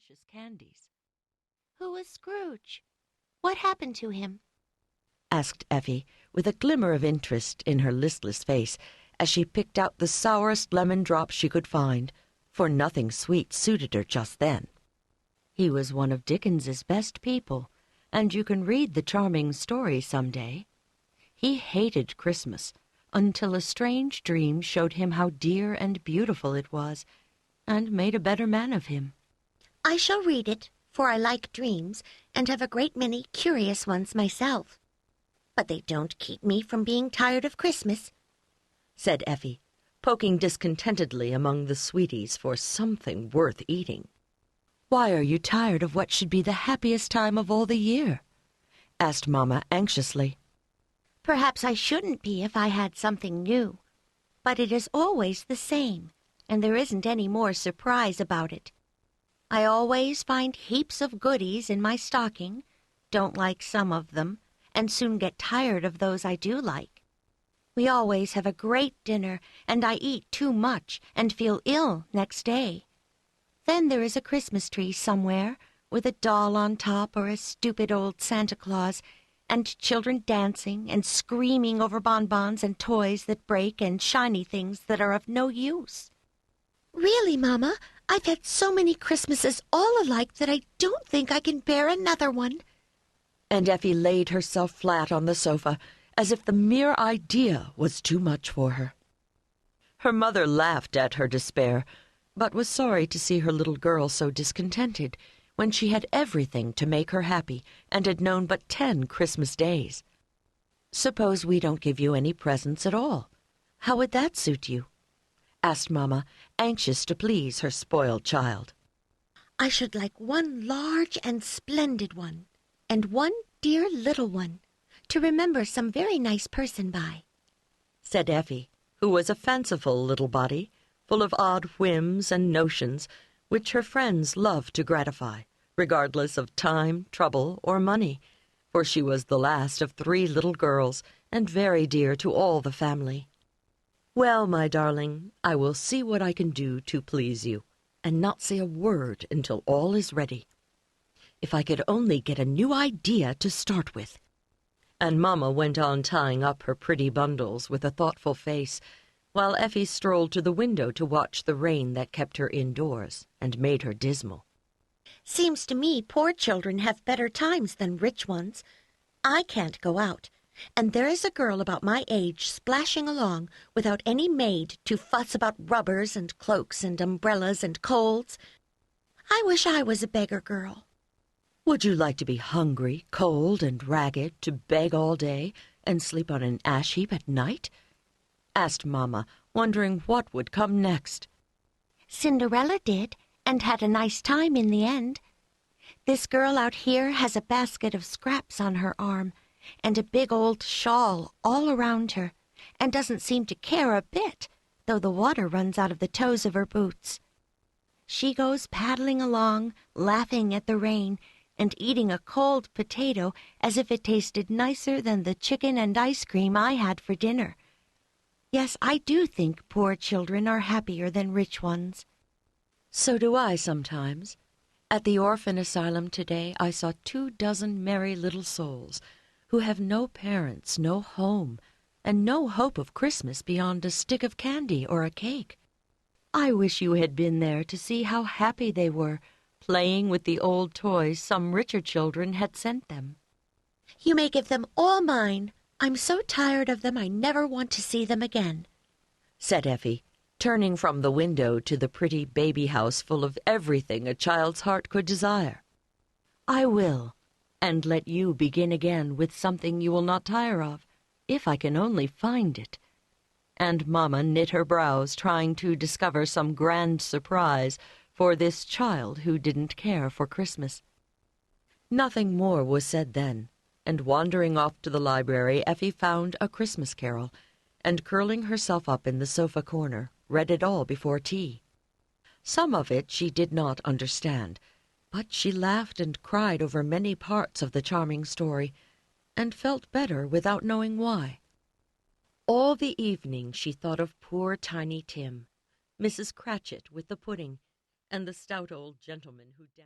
delicious candies. "Who was Scrooge? What happened to him?" asked Effie, with a glimmer of interest in her listless face, as she picked out the sourest lemon drops she could find, for nothing sweet suited her just then. "He was one of Dickens's best people, and you can read the charming story some day. He hated Christmas, until a strange dream showed him how dear and beautiful it was, and made a better man of him." "I shall read it, for I like dreams, and have a great many curious ones myself. But they don't keep me from being tired of Christmas," said Effie, poking discontentedly among the sweeties for something worth eating. "Why are you tired of what should be the happiest time of all the year?" asked Mamma anxiously. "Perhaps I shouldn't be if I had something new, but it is always the same, and there isn't any more surprise about it. I always find heaps of goodies in my stocking, don't like some of them, and soon get tired of those I do like. We always have a great dinner, and I eat too much and feel ill next day. Then there is a Christmas tree somewhere, with a doll on top or a stupid old Santa Claus, and children dancing and screaming over bonbons and toys that break and shiny things that are of no use." "Really, Mamma, I've had so many Christmases all alike that I don't think I can bear another one." And Effie laid herself flat on the sofa, as if the mere idea was too much for her. Her mother laughed at her despair, but was sorry to see her little girl so discontented, when she had everything to make her happy and had known but 10 Christmas days. "Suppose we don't give you any presents at all? How would that suit you?" asked Mamma, anxious to please her spoiled child. "I should like one large and splendid one, and one dear little one, to remember some very nice person by," said Effie, who was a fanciful little body, full of odd whims and notions, which her friends loved to gratify, regardless of time, trouble, or money, for she was the last of 3 little girls, and very dear to all the family. "Well, my darling, I will see what I can do to please you, and not say a word until all is ready. If I could only get a new idea to start with." And Mamma went on tying up her pretty bundles with a thoughtful face, while Effie strolled to the window to watch the rain that kept her indoors and made her dismal. "Seems to me poor children have better times than rich ones. I can't go out, and there is a girl about my age splashing along without any maid to fuss about rubbers and cloaks and umbrellas and colds. I wish I was a beggar girl." "Would you like to be hungry, cold, and ragged, to beg all day and sleep on an ash heap at night?" asked Mamma, wondering what would come next. "Cinderella did, and had a nice time in the end. This girl out here has a basket of scraps on her arm, and a big old shawl all around her, and doesn't seem to care a bit, though the water runs out of the toes of her boots. She goes paddling along, laughing at the rain, and eating a cold potato as if it tasted nicer than the chicken and ice cream I had for dinner. Yes, I do think poor children are happier than rich ones." "So do I sometimes. At the orphan asylum today I saw 24 merry little souls who have no parents, no home, and no hope of Christmas beyond a stick of candy or a cake. I wish you had been there to see how happy they were, playing with the old toys some richer children had sent them." "You may give them all mine. I'm so tired of them I never want to see them again," said Effie, turning from the window to the pretty baby house full of everything a child's heart could desire. "I will, and let you begin again with something you will not tire of, if I can only find it." And Mamma knit her brows, trying to discover some grand surprise for this child who didn't care for Christmas. Nothing more was said then, and wandering off to the library, Effie found A Christmas Carol, and curling herself up in the sofa corner, read it all before tea. Some of it she did not understand, but she laughed and cried over many parts of the charming story, and felt better without knowing why. All the evening she thought of poor Tiny Tim, Mrs. Cratchit with the pudding, and the stout old gentleman who